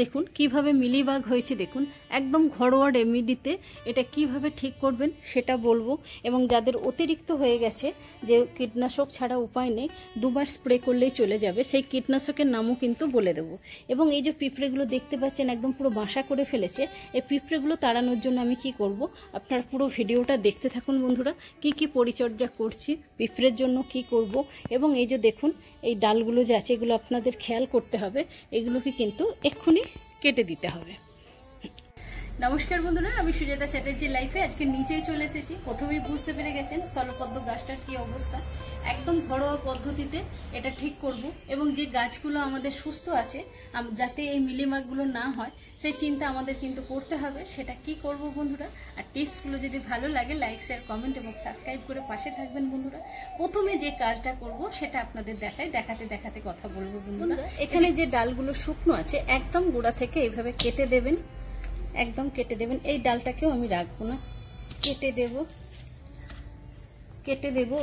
দেখুন কিভাবে মিলিবাগ হয়েছে, দেখুন একদম ঘরোয়া রেমেডিতে এটা কিভাবে ঠিক করবেন সেটা বলবো। এবং যাদের অতিরিক্ত হয়ে গেছে যে কীটনাশক ছাড়া উপায় নেই, দুবার স্প্রে করলেই চলে যাবে, সেই কীটনাশকের নামও কিন্তু বলে দেবো। এবং এই যে পিঁপড়েগুলো দেখতে পাচ্ছেন একদম পুরো বাসা করে ফেলেছে, এই পিঁপড়েগুলো তাড়ানোর জন্য আমি কি করব, আপনারা পুরো ভিডিওটা দেখতে থাকুন বন্ধুরা। কি কি পরিচর্যা করছি, পিঁপড়ের জন্য কি করব। এবং এই যে দেখুন এই ডালগুলো যে আছে এগুলো আপনাদের খেয়াল করতে হবে, এগুলোকে কিন্তু এক্ষুনি কেটে দিতে হবে। নমস্কার বন্ধুরা, আমি সুজাতা চ্যাটার্জি লাইফে আজকে নিচেই চলে এসেছি। প্রথমেই বুঝতে পেরে গেছেন স্থলপদ্ম গাছটার কি অবস্থা। একদম ঘরোয়া পদ্ধতিতে এটা ঠিক করব। এবং যে গাছগুলো আমাদের সুস্থ আছে যাতে এই মিলিবাগগুলো না হয় সেই চিন্তা আমাদের কিন্তু করতে হবে। সেটা কি করব বন্ধুরা। আর টিপসগুলো যদি ভালো লাগে লাইক শেয়ার কমেন্ট এবং সাবস্ক্রাইব করে পাশে থাকবেন বন্ধুরা। প্রথমে যে কাজটা করব সেটা আপনাদের দেখাতে দেখাতে কথা বলবো বন্ধুরা। এখানে যে ডালগুলো শুকনো আছে একদম গোড়া থেকে এইভাবে কেটে দেবেন, একদম কেটে দেবেন। এই ডালটাকেও আমি রাখবো না, কেটে দেব।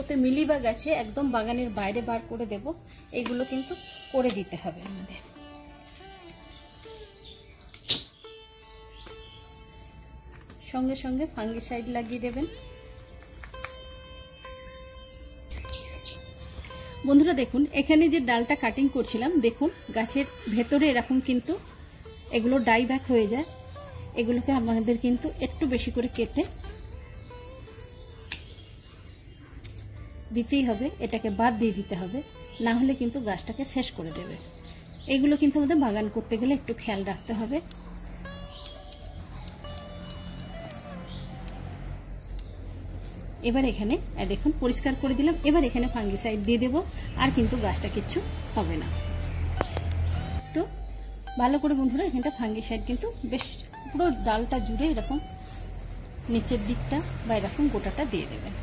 ওতে মিলিবাগ আছে, একদম বাগানের বাইরে বার করে দেব। এইগুলো কিন্তু করে দিতে হবে আমাদের। সঙ্গে সঙ্গে ফাঙ্গিসাইড লাগিয়ে দেবেন বন্ধুরা। দেখুন এখানে যে ডালটা কাটিং করছিলাম, দেখুন গাছের ভেতরে এরকম কিন্তু এগুলো ডাইব্যাক হয়ে যায়। এগুলোকে আমাদের কিন্তু একটু বেশি করে কেটে দিতেই হবে, এটাকে বাদ দিয়ে দিতে হবে, না হলে কিন্তু গাছটাকে শেষ করে দেবে। এগুলো কিন্তু আমাদের বাগান করতে গেলে একটু খেয়াল রাখতে হবে। এবার এখানে দেখুন পরিষ্কার করে দিলাম। এবার এখানে ফাঙ্গিসাইড দিয়ে দেব, আর কিন্তু গাছটা কিচ্ছু হবে না। তো ভালো করে বন্ধুরা এখানটা ফাঙ্গিসাইড কিন্তু বেশ পুরো ডালটা জুড়ে এরকম নিচের দিকটা বা এরকম গোটাটা দিয়ে দেবেন।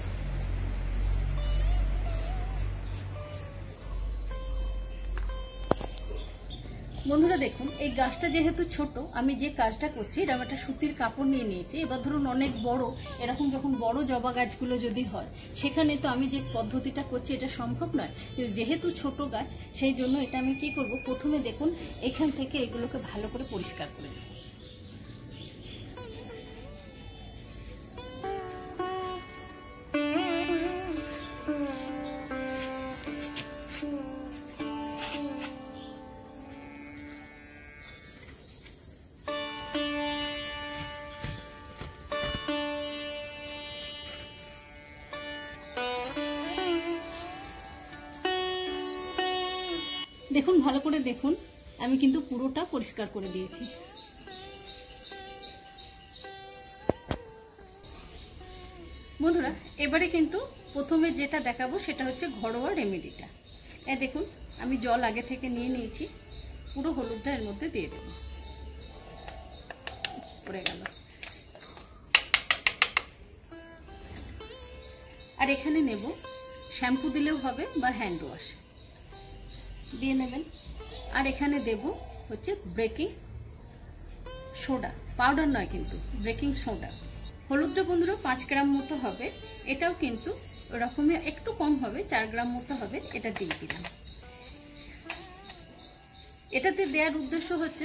বন্ধুরা দেখুন এই গাছটা যেহেতু ছোট, আমি যে কাজটা করছি এটা একটা সুতির কাপড় নিয়ে নিয়েছি। এবার ধরুন অনেক বড় এরকম যখন বড় জবা গাছগুলো যদি হয়, সেখানে তো আমি যে পদ্ধতিটা করছি এটা সম্ভব নয়। যেহেতু ছোট গাছ সেই জন্য এটা আমি কি করব, প্রথমে দেখুন এখান থেকে এগুলোকে ভালো করে পরিষ্কার করে দেব। দেখুন ভালো করে দেখুন, আমি কিন্তু পুরোটা পরিষ্কার করে দিয়েছি। বন্ধুরা এবারে কিন্তু প্রথমে যেটা দেখাবো সেটা হচ্ছে ঘরোয়া রেমেডিটা। দেখুন আমি জল আগে থেকে নিয়ে নিয়েছি, পুরো হলুদটা এর মধ্যে দিয়ে দেব। পড়ে গেল। আর এখানে নেব শ্যাম্পু দিলেও হবে বা হ্যান্ড ওয়াশ দিয়ে নেবেন। আর এখানে দেব হচ্ছে বেকিং সোডা, পাউডার নয় কিন্তু বেকিং সোডা। হলুদটা বন্ধুরা 5 গ্রাম মতো হবে, এটাও কিন্তু ওরকমই একটু কম হবে, 4 গ্রাম মতো হবে। এটা দিয়ে দিলাম। এটাতে দেওয়ার উদ্দেশ্য হচ্ছে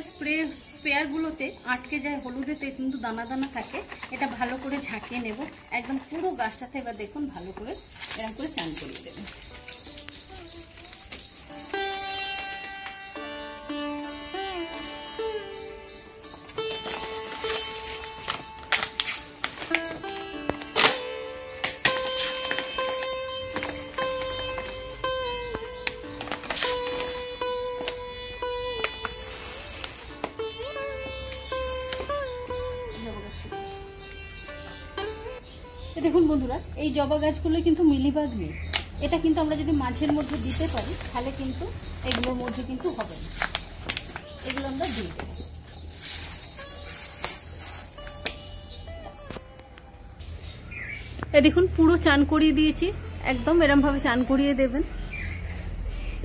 স্প্রেয়ারগুলোতে আটকে যায়, হলুদেতে কিন্তু দানা দানা থাকে, এটা ভালো করে ঝাঁকিয়ে নেব একদম পুরো গাছটাতে। এবার দেখুন ভালো করে এরকম করে চান করিয়ে দেবেন। দেখুন বন্ধুরা এই জবা গাছগুলো কিন্তু মিলিবাগ নেই, এটা কিন্তু আমরা যদি মাঝের মধ্যে দিতে পারি তাহলে কিন্তু এগুলোর মধ্যে কিন্তু হবে না। এগুলো আমরা দিয়ে দেব। দেখুন পুরো চান করিয়ে দিয়েছি, একদম এরকম ভাবে চান করিয়ে দেবেন।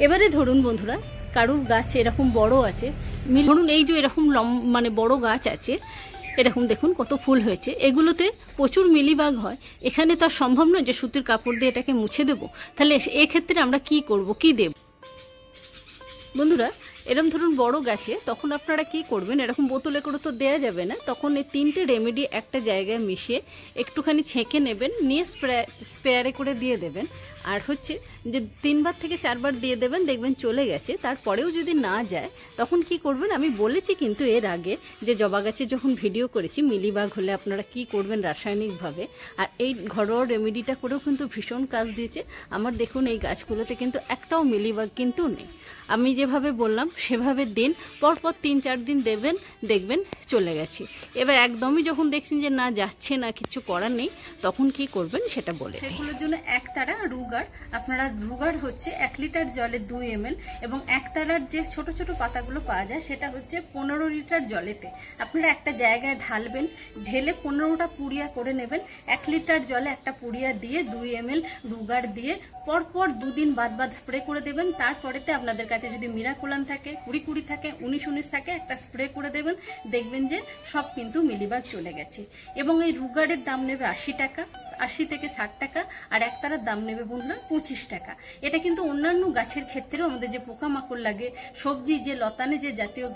এবারে ধরুন বন্ধুরা কারুর গাছ এরকম বড় আছে, ধরুন এই যে এরকম মানে বড় গাছ আছে, এরকম দেখুন কত ফুল হয়েছে, এগুলোতে প্রচুর মিলিবাগ হয়। এখানে তো আর সম্ভব নয় যে সুতির কাপড় দিয়ে এটাকে মুছে দেব। তাহলে এক্ষেত্রে আমরা কি করব, কি দেব বন্ধুরা। এরকম ধরুন বড় গাছে তখন আপনারা কি করবেন, এরকম বোতলে করে তো দেওয়া যাবে না, তখন এই 3টে রেমেডি একটা জায়গায় মিশিয়ে একটুখানি ছেঁকে নেবেন, নিয়ে স্প্রেয়ারে করে দিয়ে দেবেন। আর হচ্ছে যে 3বার থেকে 4বার দিয়ে দেবেন, দেখবেন চলে গেছে। তারপরেও যদি না যায় তখন কি করবেন, আমি বলেছি কিন্তু এর আগে যে জবা গাছে যখন ভিডিও করেছি মিলিবাগ হলে আপনারা কি করবেন রাসায়নিকভাবে। আর এই ঘরোয়া রেমেডিটা করেও কিন্তু ভীষণ কাজ দিয়েছে আমার। দেখুন এই গাছগুলোতে কিন্তু একটাও মিলিবাগ কিন্তু নেই। আমি যেভাবে বললাম সেভাবে দিন, পরপর 3-4 দিন দেবেন, দেখবেন চলে গেছে। এবার একদমই যখন দেখছেন যে না যাচ্ছে না, কিছু করার নেই, তখন কি করবেন সেটা বলে। সেগুলোর জন্য একতারা রুগার, আপনারা রুগার হচ্ছে 1 লিটার জলে 2 ml, এবং একতারার যে ছোট ছোট পাতাগুলো পাওয়া যায় সেটা হচ্ছে 15 লিটার জলেতে আপনারা একটা জায়গায় ঢালবেন, ঢেলে 15টা পুড়িয়া করে নেবেন। 1 লিটার জলে একটা পুড়িয়া দিয়ে 2 ml রুগার দিয়ে পরপর 2 দিন বাদ স্প্রে করে দেবেন। তারপরেতে আপনাদের কাছে যদি মিরাকুলাম থাকে, 20 থাকে, 19 থাকে, একটা স্প্রে করে দেবেন, দেখবেন যে সব কিন্তু মিলিবাগ চলে গেছে। এবং এই রুগারের দাম নেবে 80 টাকা, 80 থেকে 60 টাকা, আর একতারার দাম নেবে বন্ধুরা 25 টাকা। এটা কিন্তু অন্যান্য গাছের ক্ষেত্রেও, আমাদের যে পোকামাকড় লাগে, সবজি যে লতানে যে জাতীয়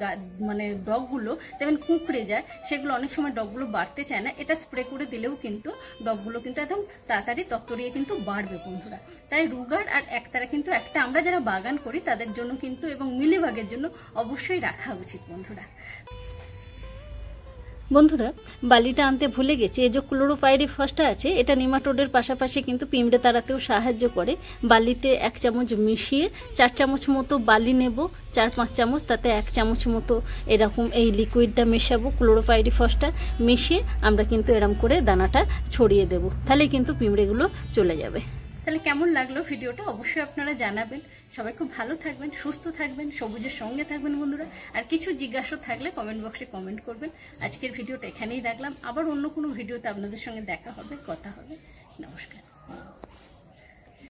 মানে ডগগুলো দেখবেন কুঁকড়ে যায়, সেগুলো অনেক সময় ডগগুলো বাড়তে চায় না, এটা স্প্রে করে দিলেও কিন্তু ডগগুলো কিন্তু একদম তাড়াতাড়ি তত্তরিয়ে কিন্তু বাড়বে বন্ধুরা। তাই রুগার আর একতারা কিন্তু একটা আমরা যারা বাগান করি তাদের জন্য কিন্তু, এবং মিলিবাগের জন্য অবশ্যই রাখা উচিত বন্ধুরা। বন্ধুরা বালিটা আনতে ভুলে গেছি, এই যে ক্লোরোপাইরিফসটা আছে এটা নিমাটোডের পাশাপাশি কিন্তু পিঁমড়ে তাড়াতেও সাহায্য করে। বালিতে 1 চামচ মিশিয়ে 4 চামচ মতো বালি নেব, 4-5 চামচ, তাতে 1 চামচ মতো এরকম এই লিকুইডটা মেশাবো, ক্লোরোপাইরিফসটা মিশিয়ে আমরা কিন্তু এরকম করে দানাটা ছড়িয়ে দেব, তাহলে কিন্তু পিঁমড়েগুলো চলে যাবে। তাহলে কেমন লাগলো ভিডিওটা অবশ্যই আপনারা জানাবেন। সবাই খুব ভালো থাকবেন, সুস্থ থাকবেন, সবুজের সঙ্গে থাকবেন বন্ধুরা। আর কিছু জিজ্ঞাসা থাকলে কমেন্ট বক্সে কমেন্ট করবেন। আজকের ভিডিওটা এখানেই রাখলাম, আবার অন্য কোনো ভিডিওতে আপনাদের সঙ্গে দেখা হবে, কথা হবে।